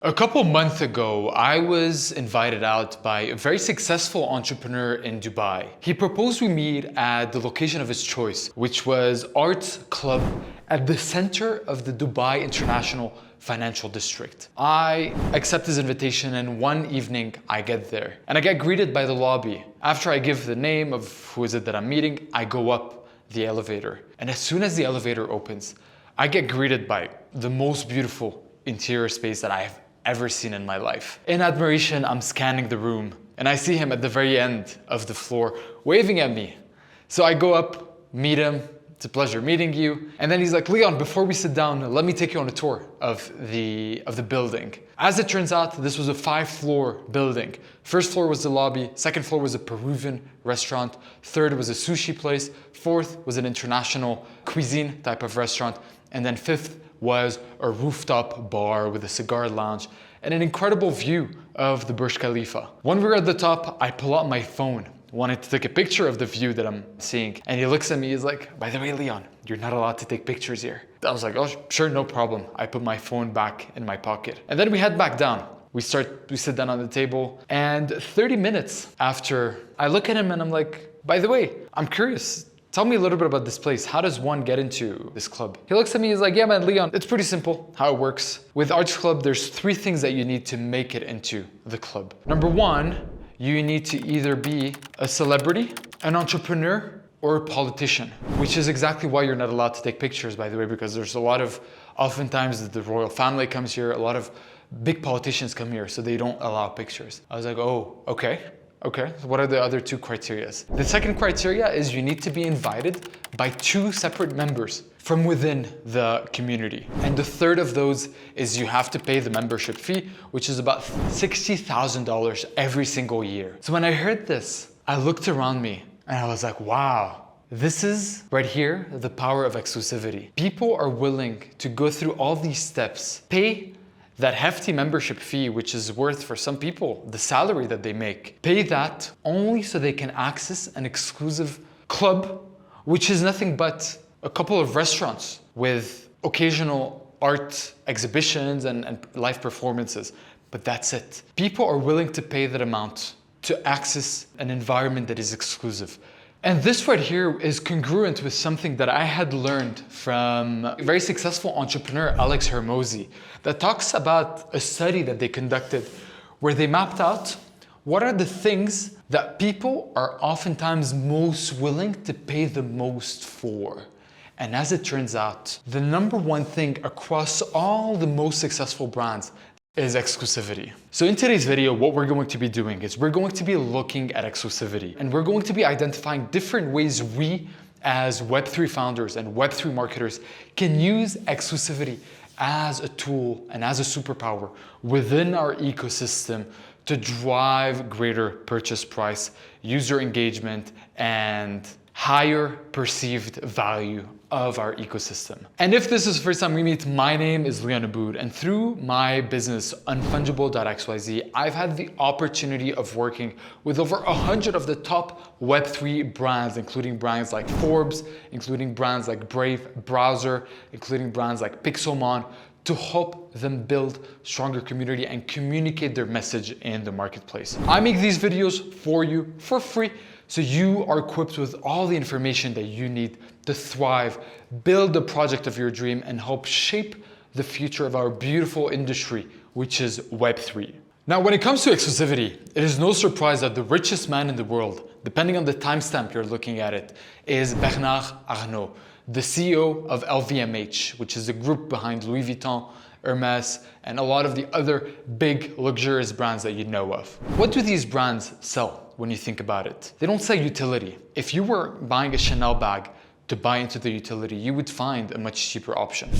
A couple months ago, I was invited out by a very successful entrepreneur in Dubai. He proposed we meet at the location of his choice, which was Arts Club at the center of the Dubai International Financial District. I accept his invitation, and one evening I get there and I get greeted by the lobby. After I give the name of who is it that I'm meeting, I go up the elevator. And as soon as the elevator opens, I get greeted by the most beautiful interior space that I have ever seen in my life. In admiration, I'm scanning the room and I see him at the very end of the floor waving at me. So I go up, meet him. It's a pleasure meeting you. And then he's like, Leon, before we sit down, let me take you on a tour of the building. As it turns out, this was a 5-floor building. First floor was the lobby, second floor was a Peruvian restaurant, third was a sushi place, fourth was an international cuisine type of restaurant, and then fifth was a rooftop bar with a cigar lounge and an incredible view of the Burj Khalifa. When we're at the top, I pull out my phone, wanted to take a picture of the view that I'm seeing. And he looks at me, he's like, by the way, Leon, you're not allowed to take pictures here. I was like, oh, sure, no problem. I put my phone back in my pocket. And then we head back down. We sit down on the table, and 30 minutes after, I look at him and I'm like, by the way, I'm curious. Tell me a little bit about this place. How does one get into this club? He looks at me, he's like, yeah man, Leon, it's pretty simple how it works. With Arts Club, there's 3 things that you need to make it into the club. Number 1, you need to either be a celebrity, an entrepreneur, or a politician, which is exactly why you're not allowed to take pictures, by the way, because there's a lot of, oftentimes the royal family comes here, a lot of big politicians come here, so they don't allow pictures. I was like, oh, okay. Okay, so what are the other 2 criteria? The second criteria is you need to be invited by 2 separate members from within the community. And the third of those is you have to pay the membership fee, which is about $60,000 every single year. So when I heard this, I looked around me and I was like, wow, this is right here, the power of exclusivity. People are willing to go through all these steps, pay that hefty membership fee, which is worth for some people the salary that they make, pay that only so they can access an exclusive club, which is nothing but a couple of restaurants with occasional art exhibitions and live performances. But that's it. People are willing to pay that amount to access an environment that is exclusive. And this right here is congruent with something that I had learned from a very successful entrepreneur, Alex Hermosi, that talks about a study that they conducted where they mapped out what are the things that people are oftentimes most willing to pay the most for. And as it turns out, the number 1 thing across all the most successful brands is exclusivity. So in today's video, what we're going to be doing is we're going to be looking at exclusivity, and we're going to be identifying different ways we as Web3 founders and Web3 marketers can use exclusivity as a tool and as a superpower within our ecosystem to drive greater purchase price, user engagement, and higher perceived value of our ecosystem. And if this is the first time we meet, my name is Leon Aboud, and through my business, Unfungible.xyz, I've had the opportunity of working with over 100 of the top Web3 brands, including brands like Forbes, including brands like Brave Browser, including brands like Pixelmon, to help them build stronger community and communicate their message in the marketplace. I make these videos for you for free, so you are equipped with all the information that you need to thrive, build the project of your dream, and help shape the future of our beautiful industry, which is Web3. Now, when it comes to exclusivity, it is no surprise that the richest man in the world, depending on the timestamp you're looking at it, is Bernard Arnault, the CEO of LVMH, which is the group behind Louis Vuitton, Hermes, and a lot of the other big luxurious brands that you know of. What do these brands sell when you think about it? They don't sell utility. If you were buying a Chanel bag to buy into the utility, you would find a much cheaper option.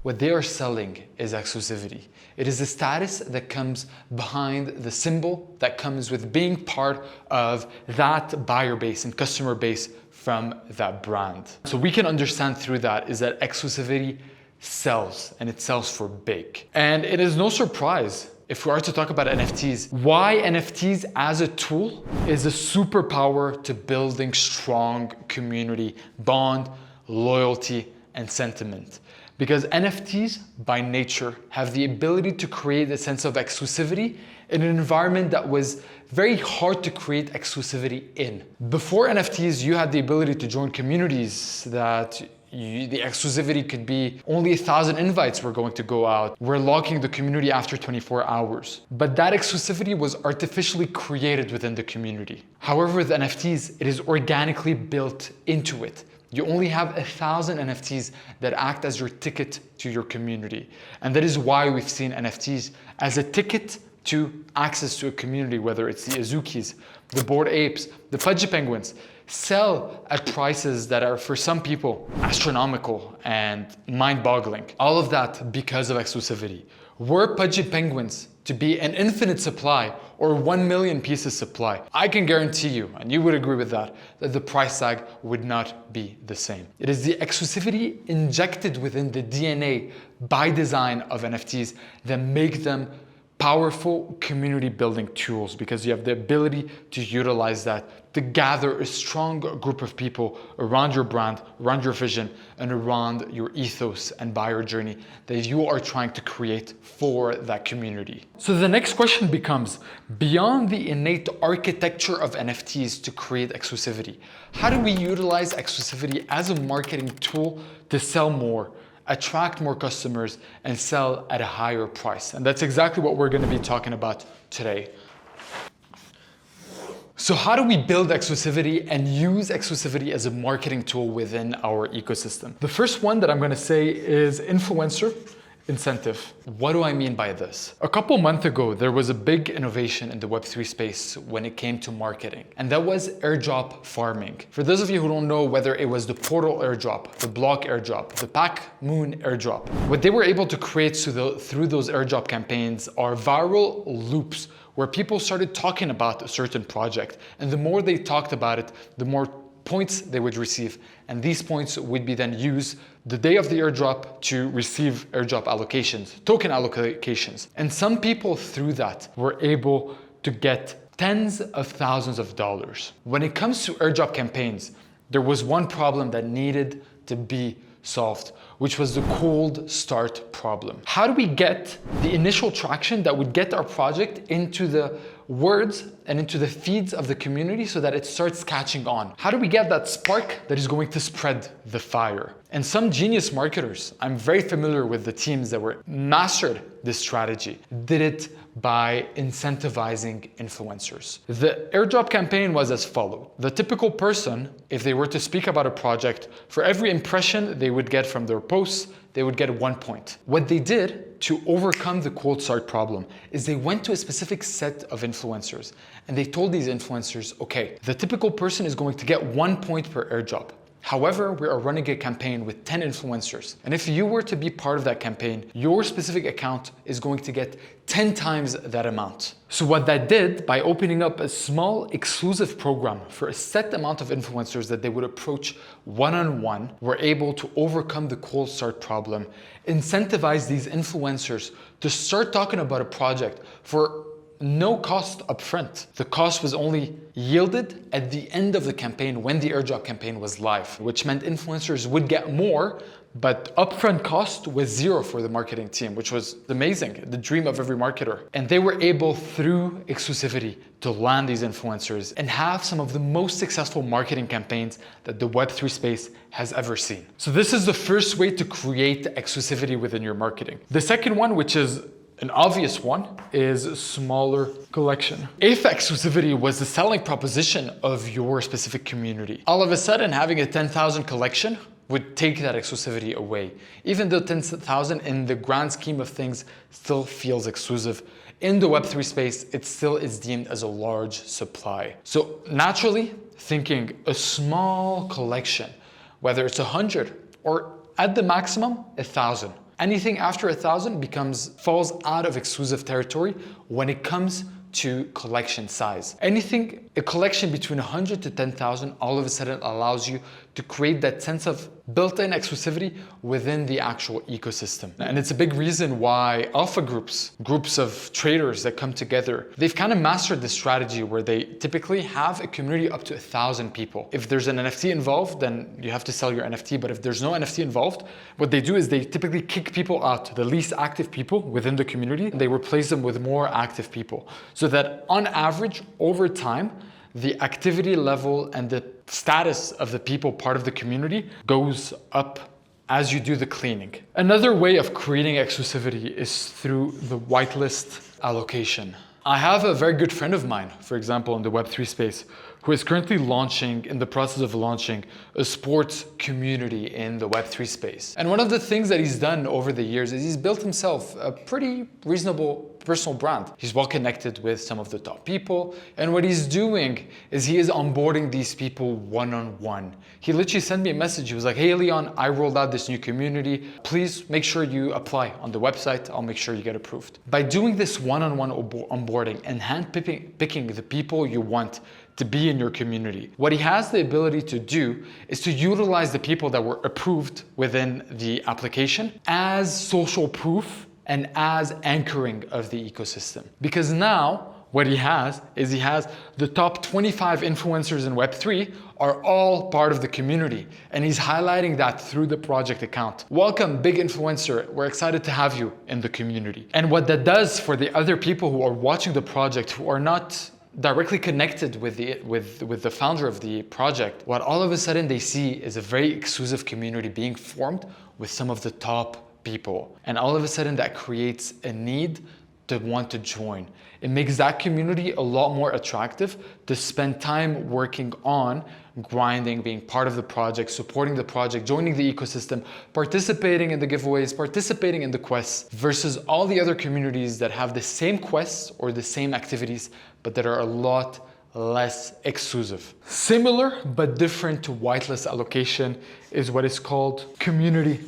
What they are selling is exclusivity. It is the status that comes behind the symbol that comes with being part of that buyer base and customer base from that brand. So we can understand through that is that exclusivity sells, and it sells for big. And it is no surprise, if we are to talk about NFTs, why NFTs as a tool is a superpower to building strong community bond, loyalty, and sentiment. Because NFTs, by nature, have the ability to create a sense of exclusivity in an environment that was very hard to create exclusivity in. Before NFTs, you had the ability to join communities that the exclusivity could be only 1,000 invites were going to go out. We're locking the community after 24 hours. But that exclusivity was artificially created within the community. However, with NFTs, it is organically built into it. You only have 1,000 NFTs that act as your ticket to your community. And that is why we've seen NFTs as a ticket to access to a community, whether it's the Azukis, the Bored Apes, the Pudgy Penguins, sell at prices that are, for some people, astronomical and mind-boggling. All of that because of exclusivity. Were Pudgy Penguins to be an infinite supply or 1 million pieces supply, I can guarantee you, and you would agree with that the price tag would not be the same. It is the exclusivity injected within the DNA by design of NFTs that make them powerful community building tools, because you have the ability to utilize that to gather a strong group of people around your brand, around your vision, and around your ethos and buyer journey that you are trying to create for that community. So the next question becomes, beyond the innate architecture of NFTs to create exclusivity, how do we utilize exclusivity as a marketing tool to sell more, attract more customers, and sell at a higher price? And that's exactly what we're going to be talking about today. So how do we build exclusivity and use exclusivity as a marketing tool within our ecosystem? The first one that I'm going to say is influencer incentive. What do I mean by this? A couple months ago, there was a big innovation in the Web3 space when it came to marketing, and that was airdrop farming. For those of you who don't know, whether it was the Portal airdrop, the Block airdrop, the Pack Moon airdrop, what they were able to create through those airdrop campaigns are viral loops where people started talking about a certain project, and the more they talked about it, the more points they would receive, and these points would be then used the day of the airdrop to receive airdrop allocations, token allocations. And some people through that were able to get tens of thousands of dollars. When it comes to airdrop campaigns, there was one problem that needed to be solved, which was the cold start problem. How do we get the initial traction that would get our project into the words and into the feeds of the community so that it starts catching on? How do we get that spark that is going to spread the fire? And some genius marketers, I'm very familiar with the teams that were mastered this strategy, did it by incentivizing influencers. The airdrop campaign was as follows. The typical person, if they were to speak about a project, for every impression they would get from their posts, they would get 1 point. What they did to overcome the cold start problem is they went to a specific set of influencers and they told these influencers, okay, the typical person is going to get 1 point per airdrop. However, we are running a campaign with 10 influencers. And if you were to be part of that campaign, your specific account is going to get 10 times that amount. So what that did, by opening up a small exclusive program for a set amount of influencers that they would approach one-on-one, were able to overcome the cold start problem, incentivize these influencers to start talking about a project for no cost upfront. The cost was only yielded at the end of the campaign when the airdrop campaign was live, which meant influencers would get more, but upfront cost was zero for the marketing team, which was amazing, the dream of every marketer. And they were able, through exclusivity, to land these influencers and have some of the most successful marketing campaigns that the Web3 space has ever seen. So this is the first way to create exclusivity within your marketing. The second one, which is an obvious one, is smaller collection. If exclusivity was the selling proposition of your specific community, all of a sudden having a 10,000 collection would take that exclusivity away. Even though 10,000 in the grand scheme of things still feels exclusive, in the Web3 space, it still is deemed as a large supply. So naturally, thinking a small collection, whether it's 100 or at the maximum, 1,000. Anything after 1,000 falls out of exclusive territory when it comes to collection size. Anything A collection between 100 to 10,000 all of a sudden allows you to create that sense of built-in exclusivity within the actual ecosystem. And it's a big reason why alpha groups of traders that come together, they've kind of mastered this strategy where they typically have a community up to 1,000 people. If there's an NFT involved, then you have to sell your NFT. But if there's no NFT involved, what they do is they typically kick people out, the least active people within the community, and they replace them with more active people. So that on average, over time, the activity level and the status of the people part of the community goes up as you do the cleaning. Another way of creating exclusivity is through the whitelist allocation. I have a very good friend of mine, for example, in the Web3 space, who is currently in the process of launching a sports community in the Web3 space. And one of the things that he's done over the years is he's built himself a pretty reasonable personal brand. He's well connected with some of the top people. And what he's doing is he is onboarding these people one-on-one. He literally sent me a message. He was like, hey, Leon, I rolled out this new community. Please make sure you apply on the website. I'll make sure you get approved. By doing this one-on-one onboarding and handpicking the people you want to be in your community, what he has the ability to do is to utilize the people that were approved within the application as social proof and as anchoring of the ecosystem. Because now what he has is the top 25 influencers in Web3 are all part of the community. And he's highlighting that through the project account. Welcome, big influencer. We're excited to have you in the community. And what that does for the other people who are watching the project, who are not directly connected with the founder of the project, what all of a sudden they see is a very exclusive community being formed with some of the top people. And all of a sudden that creates a need to want to join. It makes that community a lot more attractive to spend time working on grinding, being part of the project, supporting the project, joining the ecosystem, participating in the giveaways, participating in the quests, versus all the other communities that have the same quests or the same activities, but that are a lot less exclusive. Similar but different to whitelist allocation is what is called community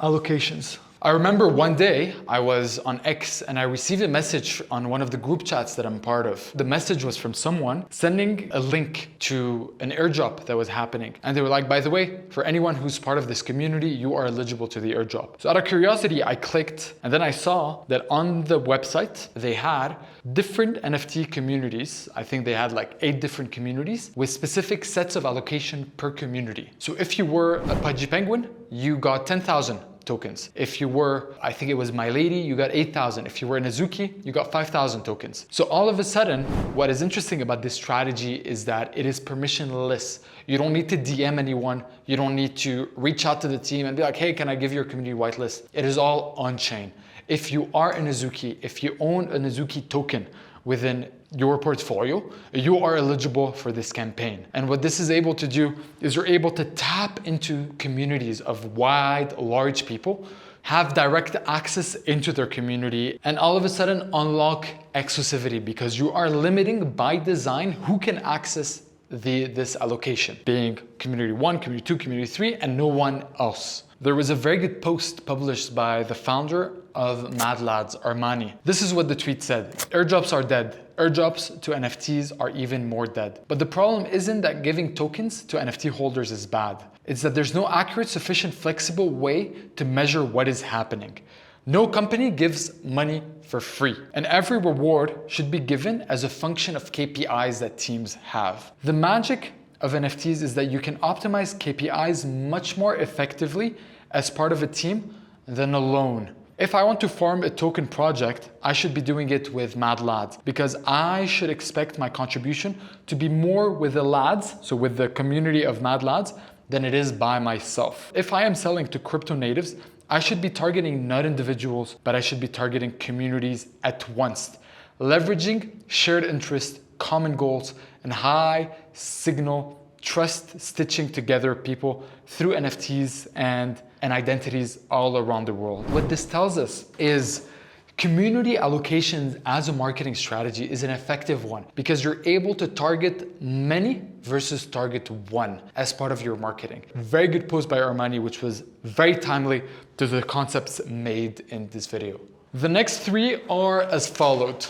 allocations. I remember one day I was on X and I received a message on one of the group chats that I'm part of. The message was from someone sending a link to an airdrop that was happening. And they were like, by the way, for anyone who's part of this community, you are eligible to the airdrop. So out of curiosity, I clicked and then I saw that on the website, they had different NFT communities. I think they had like 8 different communities with specific sets of allocation per community. So if you were a Pudgy Penguin, you got 10,000 tokens. If you were, I think it was My Lady, you got 8,000. If you were Nazuki, you got 5,000 tokens. So all of a sudden, what is interesting about this strategy is that it is permissionless. You don't need to DM anyone. You don't need to reach out to the team and be like, hey, can I give your community whitelist? It is all on-chain. If you are a Nazuki, if you own a Nazuki token within your portfolio, you are eligible for this campaign. And what this is able to do is you're able to tap into communities of large people, have direct access into their community, and all of a sudden unlock exclusivity because you are limiting by design who can access this allocation, being community 1, community 2, community 3, and no one else. There was a very good post published by the founder of Mad Lads, Armani. This is what the tweet said. Airdrops are dead. Airdrops to NFTs are even more dead. But the problem isn't that giving tokens to NFT holders is bad. It's that there's no accurate, sufficient, flexible way to measure what is happening. No company gives money for free, and every reward should be given as a function of KPIs that teams have. The magic of NFTs is that you can optimize KPIs much more effectively as part of a team than alone. If I want to form a token project, I should be doing it with Mad Lads because I should expect my contribution to be more with the lads, so with the community of Mad Lads, than it is by myself. If I am selling to crypto natives, I should be targeting not individuals, but I should be targeting communities at once, leveraging shared interests, common goals, and high signal trust stitching together people through NFTs and identities all around the world. What this tells us is community allocations as a marketing strategy is an effective one because you're able to target many versus target one as part of your marketing. Very good post by Armani, which was very timely to the concepts made in this video. The next 3 are as followed.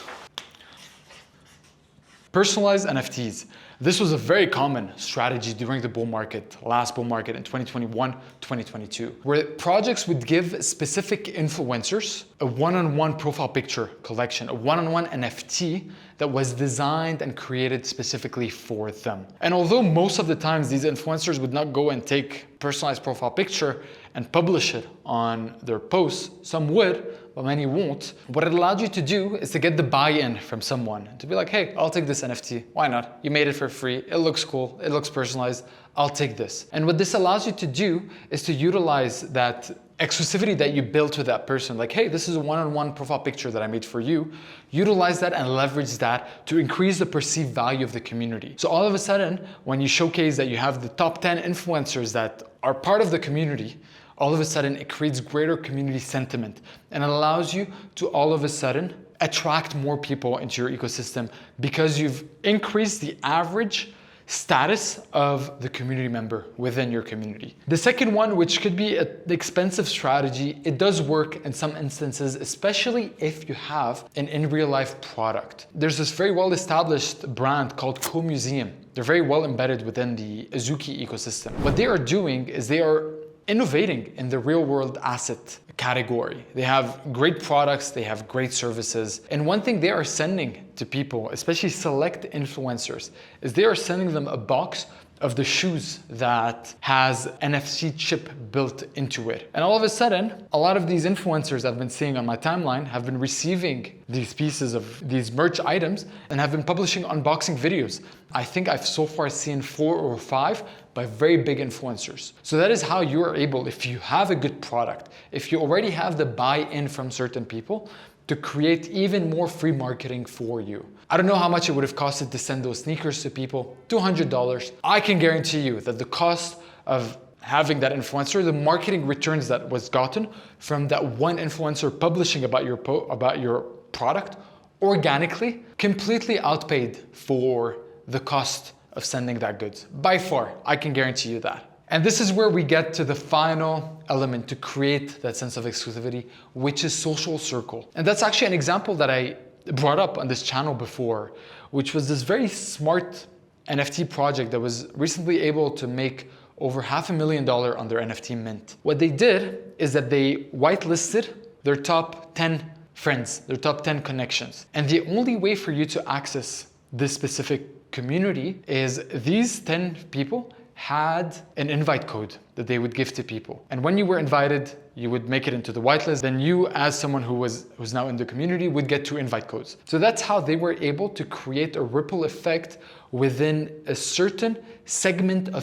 Personalized NFTs. This was a very common strategy during the bull market, last bull market in 2021, 2022, where projects would give specific influencers a one-on-one profile picture collection, a one-on-one NFT that was designed and created specifically for them. And although most of the times these influencers would not go and take personalized profile picture and publish it on their posts, some would, but many won't. What it allowed you to do is to get the buy-in from someone, to be like, hey, I'll take this NFT, why not? You made it for free, it looks cool, it looks personalized, I'll take this. And what this allows you to do is to utilize that exclusivity that you built with that person. Like, hey, this is a one-on-one profile picture that I made for you. Utilize that and leverage that to increase the perceived value of the community. So all of a sudden, when you showcase that you have the top 10 influencers that are part of the community, all of a sudden it creates greater community sentiment and it allows you to all of a sudden attract more people into your ecosystem because you've increased the average status of the community member within your community. The second one, which could be an expensive strategy, it does work in some instances, especially if you have an in real life product. There's this very well established brand called Co-Museum. They're very well embedded within the Azuki ecosystem. What they are doing is they are innovating in the real world asset category. They have great products, they have great services. And one thing they are sending to people, especially select influencers, is they are sending them a box of the shoes that has NFC chip built into it. And all of a sudden, a lot of these influencers I've been seeing on my timeline have been receiving these pieces of these merch items and have been publishing unboxing videos. I think I've so far seen 4 or 5 by very big influencers. So that is how you are able, if you have a good product, if you already have the buy-in from certain people, to create even more free marketing for you. I don't know how much it would have costed to send those sneakers to people, $200. I can guarantee you that the cost of having that influencer, the marketing returns that was gotten from that one influencer publishing about your product organically completely outpaid for the cost of sending that goods. By far, I can guarantee you that. And this is where we get to the final element to create that sense of exclusivity, which is social circle. And that's actually an example that I brought up on this channel before, which was this very smart NFT project that was recently able to make over $500,000 on their NFT mint. What they did is that they whitelisted their top 10 friends, their top 10 connections. And the only way for you to access this specific community is these 10 people had an invite code that they would give to people. And when you were invited, you would make it into the whitelist. Then you, as someone who's now in the community, would get 2 invite codes. So that's how they were able to create a ripple effect within a certain segment of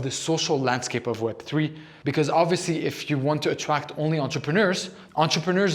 the social landscape of Web3. Because obviously, if you want to attract only entrepreneurs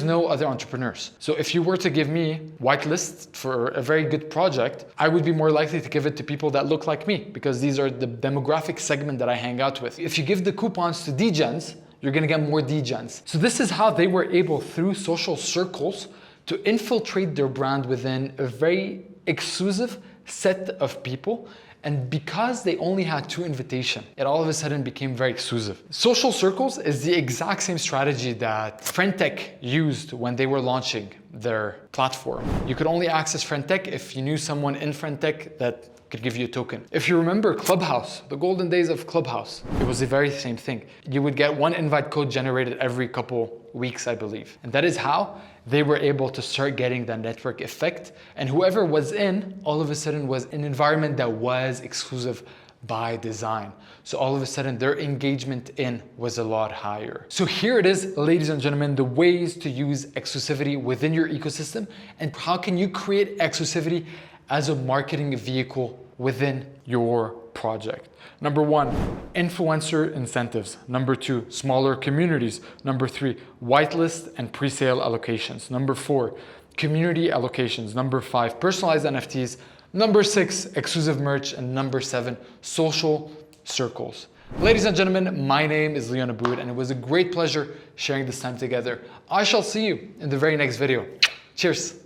know other entrepreneurs. So if you were to give me whitelist for a very good project, I would be more likely to give it to people that look like me, because these are the demographic segment that I hang out with. If you give the coupons to degens, you're gonna get more degens. So this is how they were able, through social circles, to infiltrate their brand within a very exclusive set of people. And because they only had 2 invitations, it all of a sudden became very exclusive. Social circles is the exact same strategy that Friendtech used when they were launching their platform. You could only access Friendtech if you knew someone in Friendtech that could give you a token. If you remember Clubhouse, the golden days of Clubhouse, it was the very same thing. You would get 1 invite code generated every couple weeks, I believe. And that is how they were able to start getting that network effect. And whoever was in, all of a sudden was an environment that was exclusive by design. So all of a sudden their engagement in was a lot higher. So here it is, ladies and gentlemen, the ways to use exclusivity within your ecosystem and how can you create exclusivity as a marketing vehicle within your project. Number 1, influencer incentives. Number 2, smaller communities. Number 3, whitelist and pre-sale allocations. Number 4, community allocations. Number 5, personalized NFTs. Number 6, exclusive merch. And number 7, social circles. Ladies and gentlemen, my name is Leon Aboud, and it was a great pleasure sharing this time together. I shall see you in the very next video. Cheers.